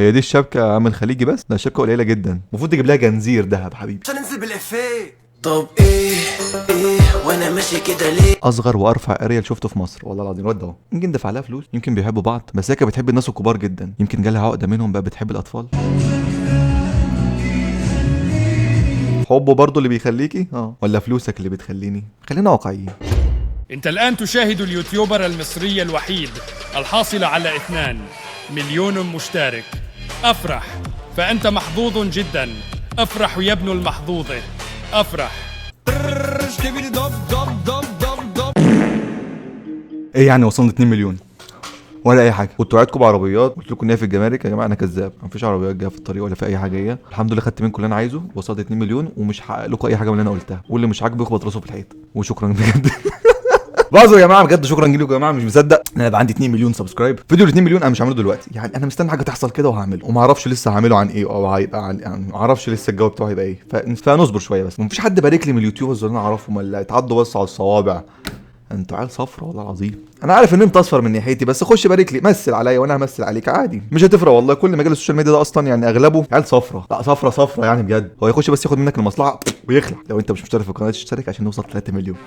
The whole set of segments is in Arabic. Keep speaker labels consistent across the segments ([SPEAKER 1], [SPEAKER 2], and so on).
[SPEAKER 1] هي دي الشبكه عامل خليجي بس؟ ده شبكه قليله جدا، المفروض تجيب لها جنزير دهب حبيبي
[SPEAKER 2] عشان ننزل بالافيه. طب ايه وانا ماشي كده ليه؟
[SPEAKER 1] اصغر وارفع اريال شفته في مصر والله العظيم. الواد ده اهو يمكن دفع لها فلوس، يمكن بيحبوا بعض، بس هي كانت بتحب الناس الكبار جدا، يمكن جالها عقده منهم بقى بتحب الاطفال. حبه برضه اللي بيخليكي ولا فلوسك اللي بتخليني؟ خلينا واقعيين.
[SPEAKER 3] انت الآن تشاهد اليوتيوبر المصري الوحيد الحاصل على 2 مليون مشترك. افرح، فأنت محظوظ جدا. افرح يا ابن المحظوظة، افرح.
[SPEAKER 1] ايه يعني وصلنا 2 مليون ولا اي حاجه؟ كنت وعدتكم بعربيات، قلت لكم ان هي في الجمارك، يا جماعه انا كذاب، مفيش عربيات جايه في الطريق ولا في اي حاجه جايه. الحمد لله خدت منكم اللي انا عايزه، وصلت 2 مليون ومش هحقق لكم اي حاجه من اللي انا قلتها، واللي مش عاجبه يخبط راسه في الحيط. وشكرا بجد. بعضوا يا جماعه بجد، شكرا لكم يا جماعه، مش مصدق ان انا بقى عندي 2 مليون سبسكرايب. فيديو ال 2 مليون انا مش هعمله دلوقتي، يعني انا مستني حاجه تحصل كده وهعمله، وما اعرفش لسه هعمله عن ايه او هيبقى عن، يعني ما اعرفش لسه الجواب بتاعه هيبقى ايه، فنصبر شويه بس. ومفيش حد بارك لي من اليوتيوبرز اللي انا اعرفهم، ولا اتعدوا بس على الصوابع. انتوا عيال صفرة والله العظيم. انا عارف ان انت اصفر من ناحيتي، بس خش بارك لي، مثل عليا وانا همثل عليك عادي، مش هتفرق والله. كل مجال السوشيال ميديا ده اصلا يعني اغلبه عيال صفرة، لا صفرة يعني بجد. هو يخش بس ياخد منك المصلحه ويخلع. لو انت مش مشترك في القناه تشترك عشان نوصل 3 مليون.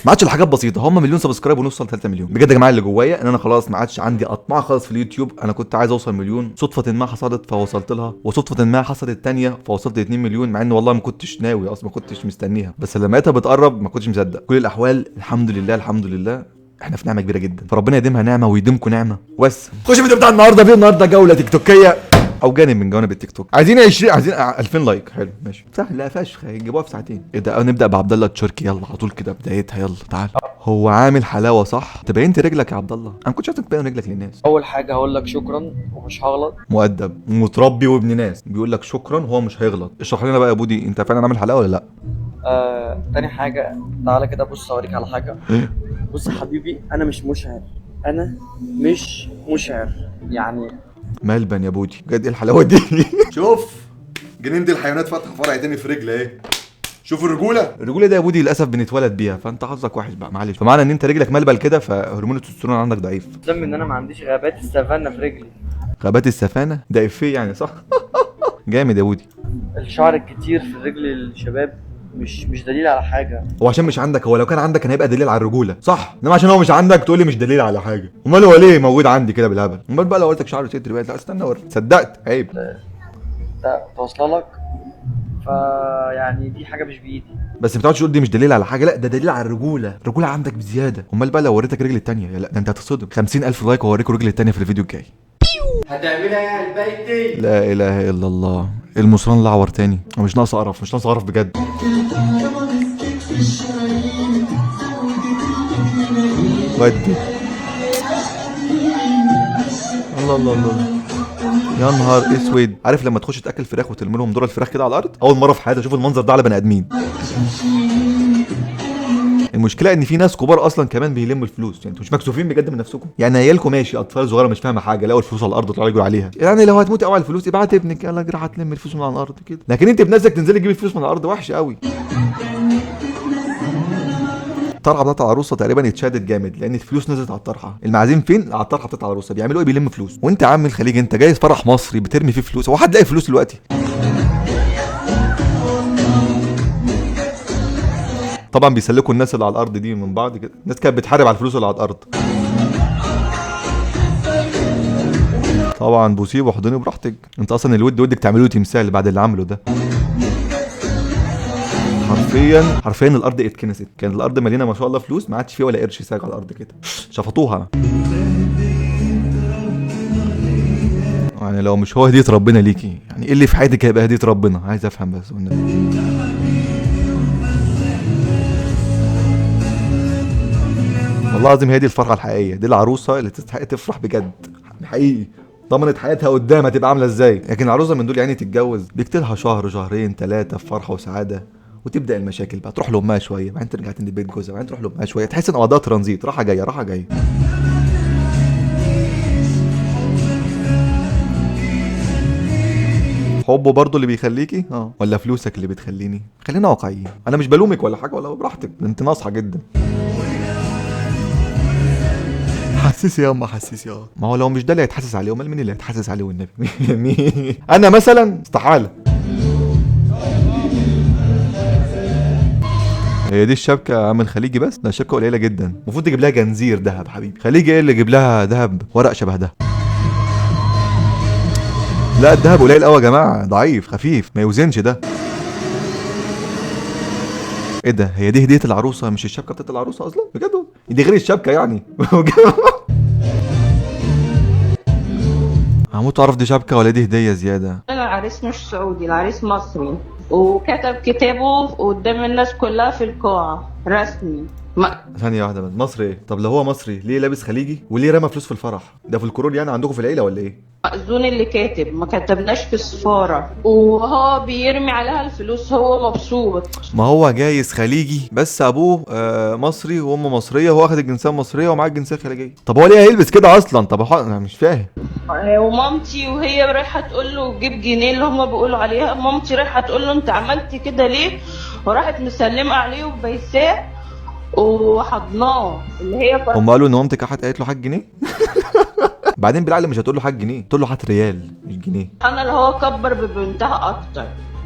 [SPEAKER 1] ما عادش الحاجات بسيطه، هم مليون سبسكرايب ونوصل 3 مليون. بجد يا جماعه اللي جوايا ان انا خلاص ما عادش عندي اطماع خالص في اليوتيوب. انا كنت عايز اوصل مليون، صدفه ما حصلت فوصلت لها، وصدفه ما حصلت تانية فوصلت 2 مليون، مع ان والله ما كنتش ناوي اصلا، ما كنتش مستنيها، بس لما لقيتها بتقرب ما كنتش مصدق. كل الاحوال الحمد لله الحمد لله، احنا في نعمه كبيره جدا، فربنا يديمها نعمه ويديمكم نعمه. بس خش الفيديو بتاع النهارده. فيه النهارده جوله تيك توكيه او جانب من جوانب التيك توك. عايزين 2000 لايك. حلو ماشي سهله فشخ، هيجيبوها في ساعتين. ايه ده؟ نبدا بعبد الله التشركي، يلا على طول كده بدايتها، يلا تعال. هو عامل حلاوه صح؟ انت بينت رجلك يا عبد الله، انا ما كنتش عايزك تبين رجلك للناس.
[SPEAKER 4] اول حاجه هقول لك شكرا ومش هغلط.
[SPEAKER 1] مؤدب ومتربي وابن ناس، بيقول لك شكرا هو مش هيغلط. اشرح لنا بقى يا بودي، انت فعلا عامل حلاوه ولا لا؟
[SPEAKER 4] تاني حاجه تعالى كده بص اوريك على حاجه.
[SPEAKER 1] ايه؟
[SPEAKER 4] بص يا حبيبي، انا مش مشعر، انا مش مشعر يعني.
[SPEAKER 1] ملبن يا بودي بجد، ايه الحلاوه دي؟ شوف جنينه الحيوانات فاتحه فرع تاني في رجل اهي. شوف الرجوله ده يا بودي للاسف بنتولد بيها، فانت حظك وحش بقى معلش. فمعنى ان انت رجلك ملبل كده فهرمون التستوستيرون عندك ضعيف.
[SPEAKER 4] ذنب ان انا ما عنديش غابات السافانا في رجلي.
[SPEAKER 1] غابات السفانه ده افيه يعني صح؟ جامد يا بودي.
[SPEAKER 4] الشعر الكتير في رجل الشباب مش دليل على حاجه.
[SPEAKER 1] هو عشان مش عندك، هو لو كان عندك كان هيبقى دليل على الرجوله صح، انما عشان هو مش عندك تقول لي مش دليل على حاجه. امال هو ليه موجود عندي كده بالهبل؟ امال بقى لو قلت لك شعر صدري بقى، لا استنى صدقت عيب.
[SPEAKER 4] ده توصل لك، فيعني دي حاجه مش بايدي.
[SPEAKER 1] بس ما تقعدش تقول دي مش دليل على حاجه، لا ده دليل على الرجوله عندك بزياده. امال بقى لو وريتك رجل التانيه، لا ده انت هتصدم. 50,000 لايك وهوريكم رجل التانيه في الفيديو الجاي.
[SPEAKER 4] هتعملها يا البيتي.
[SPEAKER 1] لا اله الا الله. المصران لعور تاني، مش ناقص قرف، مش ناقص قرف بجد. ودي الله الله الله، يا نهار اسود. عارف لما تخش تاكل فراخ وترمي لهم دور الفراخ كده على الارض؟ اول مره في حياتي اشوف المنظر ده على بني ادمين. المشكله ان في ناس كبار اصلا كمان بيلموا الفلوس، يعني انتوا مش مكسوفين بجد من نفسكم؟ يعني عيالكم ماشي، اطفال صغيره مش فاهمه حاجه، لقوا الفلوس على الارض طلعوا يجروا عليها. يعني لو هتموت قوي على الفلوس ابعت ابنك يلا اجري هتلم الفلوس من على الارض كده، لكن انت بنفسك تنزلي تجيبي الفلوس من الارض، وحشه قوي. الطرحه بتاعت العروسه تقريبا اتشادت جامد، لان الفلوس نزلت على الطرحه. المعازيم فين؟ على الطرحه بتاعت العروسه. بيعملوا ايه؟ بيلم فلوس. وانت يا عم الخليج انت جاي فرح مصري بترمي فيه فلوس؟ هو حد لاقي فلوس دلوقتي؟ طبعا بيسلكوا الناس اللي على الارض دي من بعض كده، الناس كانت بتحارب على الفلوس اللي على الارض. طبعا بوسيه وحضني براحتك، انت اصلا الود ودك تعملوا تمثال بعد اللي عمله ده. حرفيا الارض اتكنست، كان الارض مليانه ما شاء الله فلوس، ما عادش فيها ولا قرش ساج على الارض كده، شفطوها. يعني لو مش هو هديه ربنا ليكي، يعني ايه اللي في حياتك هيبقى هديه ربنا؟ عايز افهم بس والنبي. والله العظيم هي دي الفرحه الحقيقيه، دي العروسه اللي تستحق تفرح بجد حقيقي. ضمنت حياتها قدام هتبقى عامله ازاي. لكن العروسه من دول يعني تتجوز بيكتلها شهر شهرين ثلاثه في فرحه وسعاده، وتبدا المشاكل بقى، تروح لامها شويه بعدين ترجع تاني بيت جوزها بعدين تروح لامها شويه، تحس ان قضاء ترانزيت، راحه جايه راحه جايه. حبه برضه اللي بيخليكي ولا فلوسك اللي بتخليني؟ خلينا واقعيين، انا مش بلومك ولا حاجه، ولا براحتك، انت ناصحه جدا. حسسي يا حسسي ما هو لو مش ده اللي هيتحسس عليه امال مين اللي هيتحسس عليه والنبي؟ مين؟ انا مثلا استحاله. هي دي الشبكه يا عم الخليجي؟ بس ده الشبكه قليله جدا، المفروض تجيب لها جنزير ذهب حبيبي. خليجي ايه اللي يجيب لها ذهب ورق شبه ده؟ لا الذهب قليل قوي يا جماعه، ضعيف خفيف ما يوزنش ده. ايه ده؟ هي دي هديه العروسه مش الشبكه بتاعت العروسه اصلا؟ بجد دي غير الشبكه يعني. هموت اعرف دي شبكه ولا دي هديه زياده.
[SPEAKER 5] العريس مش سعودي، العريس مصري، وكتب كتابه قدام الناس كلها في القاعة رسمي.
[SPEAKER 1] ثانية واحدة بس، مصري ايه؟ طب لو هو مصري ليه لابس خليجي؟ وليه رمى فلوس في الفرح؟ ده في الكرول يعني عندكم في العيلة ولا ايه؟
[SPEAKER 5] مأذون اللي كاتب، ما كتبناش في السفارة، وهو بيرمي عليها الفلوس، هو مبسوط.
[SPEAKER 1] ما هو جايز خليجي بس ابوه مصري وامه مصرية، هو اخد الجنسية المصرية ومعاه الجنسية الخليجية. طب هو ليه هيلبس كده اصلا؟ طب انا مش فاهم.
[SPEAKER 5] ومامتي وهي رايحة تقول له جيب جنيه اللي هم بيقولوا عليها، مامتي رايحة تقول له انت عملت كده ليه؟ وراحت مسلمة عليه وبيساه وحضناه اللي هي
[SPEAKER 1] هم قالوا ان مامتك قالت له حاج جنيه. بعدين بالعقل مش هتقول له حاج جنيه، تقول له هات ريال مش جنيه.
[SPEAKER 5] انا اللي هو كبر ببنتها اكتر،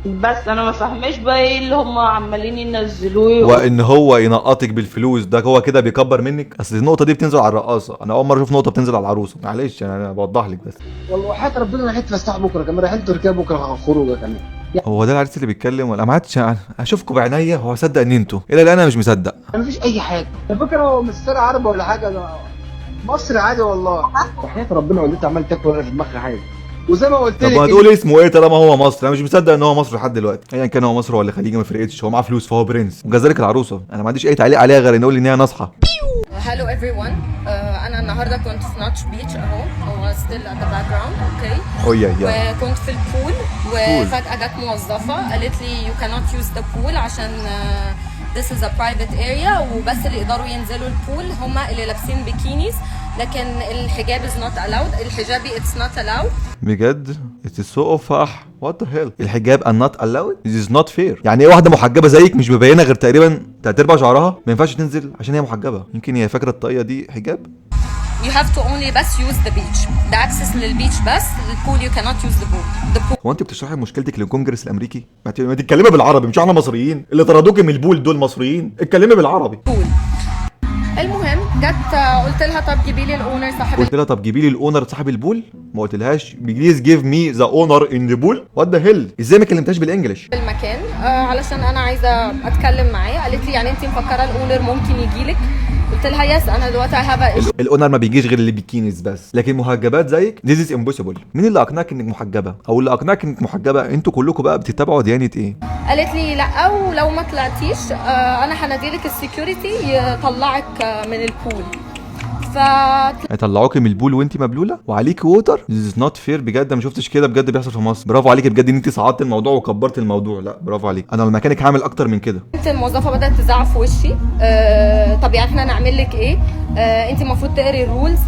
[SPEAKER 5] بس انا ما فاهمش بقى ايه اللي هم عمالين ينزلوه
[SPEAKER 1] وان هو ينقطك بالفلوس ده هو كده بيكبر منك. اصل النقطه دي بتنزل على الرقاصه، انا اول مره اشوف نقطه بتنزل على العروسه. معلش انا بوضح لك بس.
[SPEAKER 6] والله وحياة ربنا رايحين تفسحوا بكره كمان، رايحين تركيا بكره خروجه كمان.
[SPEAKER 1] هو ده العريس اللي بيتكلم ولا ما عادش؟ اشوفكم بعينيا هو صدق ان انتوا الا لا انا مش مصدق.
[SPEAKER 6] مفيش اي حاجه، على فكره هو مش سارق عربي ولا حاجه، ده مصري عادي والله. وحياة ربنا والدتي عمال تاكل ولا في دماغها حاجه، وزي ما قلت
[SPEAKER 1] طب
[SPEAKER 6] لك
[SPEAKER 1] ما تقول اسمه ايه طالما هو مصري؟ انا مش مصدق ان هو مصري لحد دلوقتي. ايا كان هو مصري ولا خليجي ما فرقتش، هو معاه فلوس فهو برنس. وكذلك العروسه انا ما عنديش اي تعليق عليها غير ان اقول ان هي ناصحه.
[SPEAKER 7] هلو everyone. انا النهارده كنت في ناتش بيتش اهو، هو ستيل ات ذا باك جراوند اوكي. وكنت في البول وفجاه جت موظفه قالت لي you cannot use the pool عشان this is a private area، وبس اللي يقدروا ينزلوا البول هم اللي لابسين بيكينيز، لكن الحجاب is not allowed، الحجابي it's not allowed.
[SPEAKER 1] بجد it is so فح what the hell. الحجاب are not allowed this is not fair. يعني ايه واحده محجبه زيك مش مبينه غير تقريبا 3/4 شعرها ما ينفعش تنزل عشان هي محجبه؟ يمكن هي فاكره الطاقيه دي حجاب.
[SPEAKER 7] You have to only بس use the beach، the access للبيتش بس، البول you cannot use the pool.
[SPEAKER 1] هو انت بتشرحي مشكلتك للكونجرس الامريكي؟ ما تتكلمي بالعربي، مش احنا مصريين اللي طردوكي من البول دول مصريين؟ اتكلمي بالعربي.
[SPEAKER 7] المهم جت قلت لها طب جيبي لي الاونر صاحب
[SPEAKER 1] قلت لها طب جيبي لي الاونر صاحب البول؟ ما قلتلهاش بليز جيف مي ذا اونر ان ذا بول؟ وات ذا هيل؟ ازاي ما كلمتهاش بالانجلش؟
[SPEAKER 7] المكان علشان انا عايزه اتكلم معاه. قالت لي يعني انت مفكره الاونر ممكن يجي لك؟ قلت لها يس انا دلوقتي
[SPEAKER 1] الاونر ما بيجيش غير اللي بيكينيز بس، لكن محجبات زيك ذيس از امبوسيبل. مين اللي اقنعك انك محجبه او اللي اقنعك انك محجبه؟ انتوا كلكم بقى بتتبعوا ديانه ايه؟
[SPEAKER 7] قالت لي لا ولو ما طلعتيش انا هناديلك السكيورتي يطلعك من البول.
[SPEAKER 1] هيطلعوكي من البول وانت مبلوله وعليكي ووتر؟ ذيس نوت فير. بجد ما شفتش كده بجد بيحصل في مصر. برافو عليكي بجد ان انت صعدت الموضوع وكبرت الموضوع. لا برافو عليك، انا لو مكانك هعمل اكتر من كده.
[SPEAKER 7] انت الموظفه بدات تزعق في وشي. طب يعني احنا نعمل لك ايه؟ انت المفروض تقري الرولز.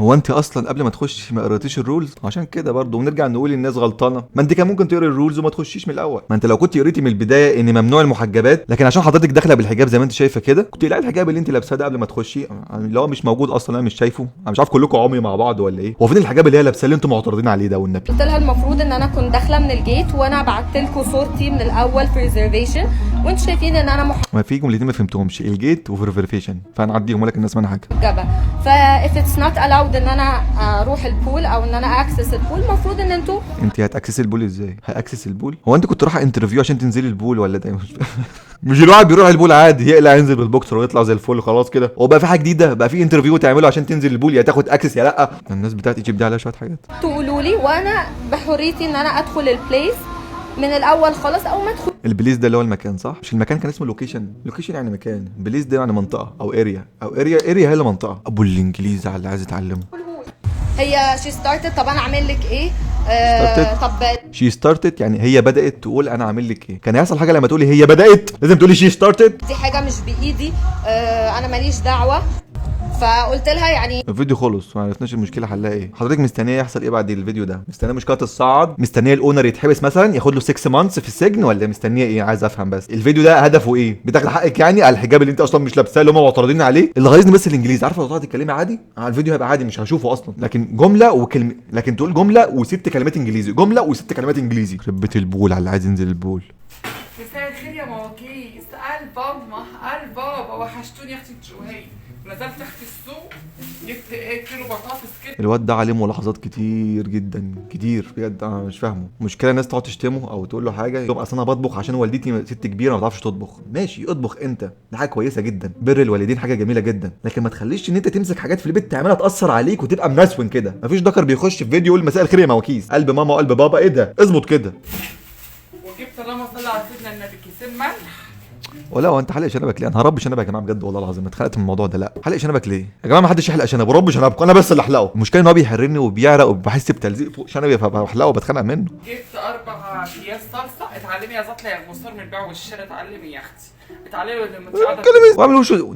[SPEAKER 1] هو انت اصلا قبل ما تخشي ما قريتيش الرولز؟ عشان كده برضه ونرجع نقول الناس غلطانه. ما انت كان ممكن تقري الرولز وما تخشيش من الاول. ما انت لو كنت قريتي من البدايه ان ممنوع المحجبات، لكن عشان حضرتك داخله بالحجاب زي ما انت شايفه كده كنت تلاقي الحجاب اللي انت لابساه ده قبل ما تخشي اللي هو مش موجود اصلا. انا مش شايفه، انا مش عارف كلكم عمي مع بعض ولا ايه. هو فين الحجاب اللي هي لابساه اللي انتم معترضين عليه ده والنبي؟
[SPEAKER 7] قلت لها المفروض ان انا كنت داخله من الجيت وانا بعت لكم صورتي من الاول في ريزرفيشن وانتوا شايفين ان انا
[SPEAKER 1] ما فيكم الاثنين ما فهمتهمش الجيت وفي ريزرفيشن، فهنعديهم ولكن الناس منها حاجه.
[SPEAKER 7] محجبه. فا if it's not allowed ان انا اروح البول او ان انا اكسس البول، المفروض ان انتوا
[SPEAKER 1] هتاكسسي البول ازاي؟ هاكسس البول؟ هو انت كنت رايحه انترفيو عشان تنزلي البول ولا ده؟ مش الواحد بيروح البول عادي يقلع ينزل بالبوكسر ويطلع زي الفل خلاص كده؟ هو بقى في حاجه جديده؟ بقى في انترفيو تعمله عشان تنزل البول، يا تاخد اكسس يا لا؟ الناس بتاعت ايجيبت دي عليها شويه حاجات.
[SPEAKER 7] تقولوا لي وانا بحريتي ان انا ادخل البليس من الاول خالص او ما ادخل.
[SPEAKER 1] البليس ده اللي هو المكان صح؟ مش المكان كان اسمه لوكيشن؟ لوكيشن يعني مكان، بليس ده يعني منطقه او اريا، او اريا هي اللي منطقه. ابو الانجليزي على اللي عايز يتعلمه.
[SPEAKER 7] هي شي ستارتد. طب انا اعمل لك ايه؟ طب
[SPEAKER 1] شي ستارتد يعني هي بدات تقول انا اعمل لك ايه. كان هيحصل حاجه لما تقولي هي بدات؟ لازم تقولي شي ستارتد.
[SPEAKER 7] دي حاجه مش بايدي. انا ماليش دعوه. فقلت لها يعني
[SPEAKER 1] الفيديو خلص ما عرفناش المشكله حلها ايه. حضرتك مستنيه يحصل ايه بعد الفيديو ده؟ مستنيه مشكله تصعد؟ مستنيه الاونر يتحبس مثلا ياخد له 6 مانثس في السجن؟ ولا مستنيه ايه؟ عايز افهم بس الفيديو ده هدفه ايه؟ بتاخد حقك يعني على الحجاب اللي انت اصلا مش لابساه اللي هم معترضين عليه؟ اللي غيظني بس الانجليزي. عارفه لو طلعت تتكلمي عادي على الفيديو هيبقى عادي مش هشوفه اصلا، لكن جمله وكلمه، لكن تقول جمله وست كلمات انجليزي، جمله و6 كلمات انجليزي. خربت البول على اللي عايز ينزل البول.
[SPEAKER 8] مساء الخير يا مواكيس. قال ماما قال بابا وحشتوني يا اختي شويه. نزلت تحت السوق جبت كيلو بطاطس كده.
[SPEAKER 1] الواد ده عليه ملاحظات كتير جدا كتير بجد انا مش فاهمه. مشكله الناس تقعد تشتمه او تقول له حاجه يقول اصل انا بطبخ عشان والدتي ست كبيره ما بتعرفش تطبخ. ماشي اطبخ انت، دي حاجه كويسه جدا، بر الوالدين حاجه جميله جدا، لكن ما تخليش ان انت تمسك حاجات في البيت تعملها تاثر عليك وتبقى منسون كده. مفيش ذكر بيخش في فيديو يقول مساء الخير يا مواكيس قلب ماما وقلب بابا. ايه ده؟ اظبط كده.
[SPEAKER 8] وجبت اللهم صل على سيدنا النبي كيسين ملح.
[SPEAKER 1] ولا هو انت حلق شنبك ليه؟ انا هربي شنبك يا جماعه بجد والله العظيم اتخانقت من الموضوع ده. لا حلق شنبك ليه يا جماعه؟ ما حدش يحلق شنبه ورب شنبكم، انا بس اللي احلقه. المشكله ان هو بيحرني وبيعرق وبحس بتلزيق فوق شنبي فبحلقه وبتخانق منه.
[SPEAKER 8] جبت 4 اكياس صلصه. اتعلمي يا زطله يا غصار من البيع والشراء. اتعلمي يا اختي اتعلمي لما تقعدي
[SPEAKER 1] واعملوا شو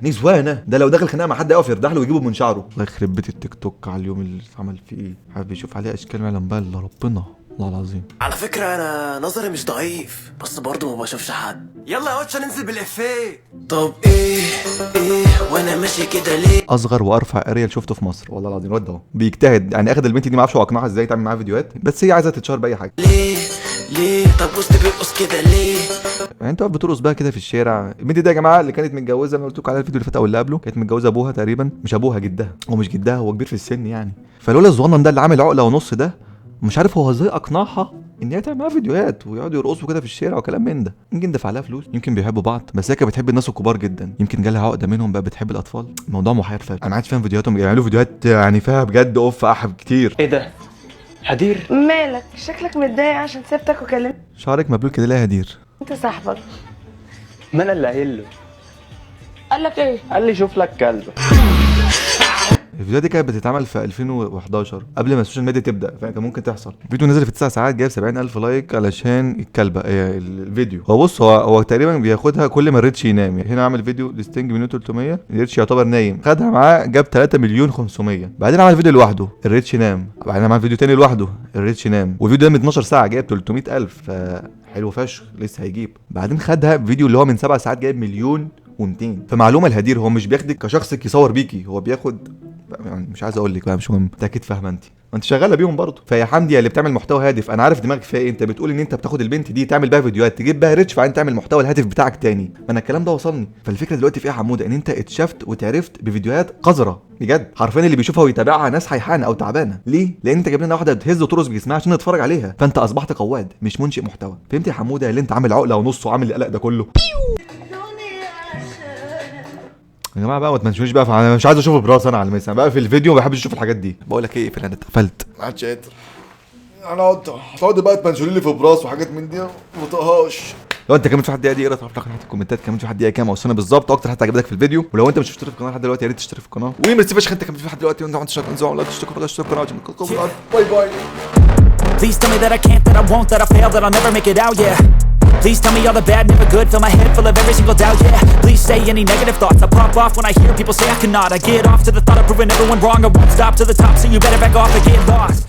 [SPEAKER 1] نسوانه ده لو دخل خناقه مع حد يقف يردح له ويجيبه من شعره. الله يخرب بيت التيك توك على اليوم اللي اتعمل فيه ايه. حابب يشوف عليه اشكال ما يعلم بها الا ربنا والله العظيم.
[SPEAKER 2] على فكرة أنا نظري مش ضعيف بس برضه ما بشوفش حد. يلا يا واتش ننزل بالإفيه. طب إيه وأنا ماشي كده ليه؟
[SPEAKER 1] اصغر وارفع اريال شفته في مصر والله العظيم. الواد ده بيجتهد يعني اخد البنت دي ما اعرفش هو اقنعها ازاي تعمل معاها فيديوهات، بس هي عايزه تتشهر باي حاجه.
[SPEAKER 2] ليه طب وسط بيرقص كده ليه؟
[SPEAKER 1] يعني انت بترقص بقى كده في الشارع. البنت دي يا جماعه اللي كانت متجوزه انا قلت لكم على الفيديو اللي فات او اللي قبله، كانت متجوزه ابوها تقريبا، مش ابوها جدها، هو مش جدها هو كبير في السن يعني. فلولا الصغنن ده اللي عامل عقله ونص ده مش عارف هو ازاي اقنعها ان هي تعمل معاها فيديوهات ويقعدوا يرقصوا كده في الشارع وكلام من ده. يمكن دفع لها فلوس، يمكن بيحبوا بعض، بس هي كانت بتحب الناس الكبار جدا، يمكن جالها عقده منهم بقى بتحب الاطفال. الموضوع محير فعلا. انا ما عادش فاهم فيديوهاتهم، بيعملوا فيديوهات يعني فيها بجد اوف احب كتير.
[SPEAKER 4] ايه ده؟ هدير
[SPEAKER 9] مالك شكلك متضايق عشان سبتك وكلمت
[SPEAKER 1] شعرك مبلول كده ليه يا هدير؟
[SPEAKER 9] انت صاحبك.
[SPEAKER 4] ما انا اللي قايل له.
[SPEAKER 9] قال لك ايه؟
[SPEAKER 4] قال لي شوف لك كلب.
[SPEAKER 1] الفيديوهات دي كانت بتتعمل في 2011 قبل ما السوشيال ميديا تبدا، فكان ممكن تحصل. الفيديو نزل في 9 ساعات جايب 70,000 لايك علشان الكلبه. الفيديو هو بص هو تقريبا بياخدها كل ما الريتش ينام. يعني هنا عمل فيديو لستنج منه 300 الريتش يعتبر نايم، خدها معاه جاب 3,500,000. بعدين عمل فيديو لوحده الريتش نام، بعدين عمل فيديو تاني لوحده الريتش نام، والفيديو ده من 12 ساعه جايب 300,000 فحلو فشخ لسه هيجيب. بعدين خدها فيديو اللي هو من 7 ساعات جايب 1,200,000. فمعلومه الهدير هو مش بياخدك كشخصك يصور بيكي، هو بياخد يعني مش عايز اقول لك بقى مش مهم، انت اكيد فاهمه انت شغاله بيهم برضه. فيا حمدي اللي بتعمل محتوى هادف انا عارف دماغك فيها ايه. انت بتقول ان انت بتاخد البنت دي تعمل بيها فيديوهات تجيب بيها ريتش بعدين تعمل محتوى الهادف بتاعك تاني. انا الكلام ده وصلني. فالفكره دلوقتي في ايه يا حموده؟ ان انت اتشفت وتعرفت بفيديوهات قذره بجد حرفيا. اللي بيشوفها ويتابعها ناس حيحانه او تعبانه. ليه؟ لان انت جايب لنا واحده بتهز وترقص بجسمها عشان نتفرج عليها، فانت اصبحت قواد مش منشئ محتوى. فهمت يا حموده اللي انت عامل عقله ونص وعامل القلق ده كله؟ يا جماعه بقى ما تمنشونيش بقى، انا مش عايز اشوف براس انا على المسا بقى في الفيديو، ما بحبش اشوف الحاجات دي. بقول لك ايه انا اتقفلت ما عادش قادر. انا هتقعد بقى تمنشوني لي في براس وحاجات من دي ما بطقهاش. لو انت كمان في حد دقيقه تعرف تحت الكومنتات كمان في حد دقيقه كام اوصلنا بالظبط واكتر حتى عجبتك في الفيديو. ولو انت مش مشترك في القناه لحد دلوقتي يا ريت تشترك في القناه. وميرسي فشخ انت كمان في حد دلوقتي وانت ما عندكش اشترك في القناه. باي باي.
[SPEAKER 10] Please tell me that I can't, that I won't, that I fail, that I'll never make it out, yeah. Please tell me all the bad, never good, fill my head full of every single doubt, yeah. Please say any negative thoughts, I pop off when I hear people say I cannot. I get off to the thought of proving everyone wrong, I won't stop to the top, so you better back off and get lost.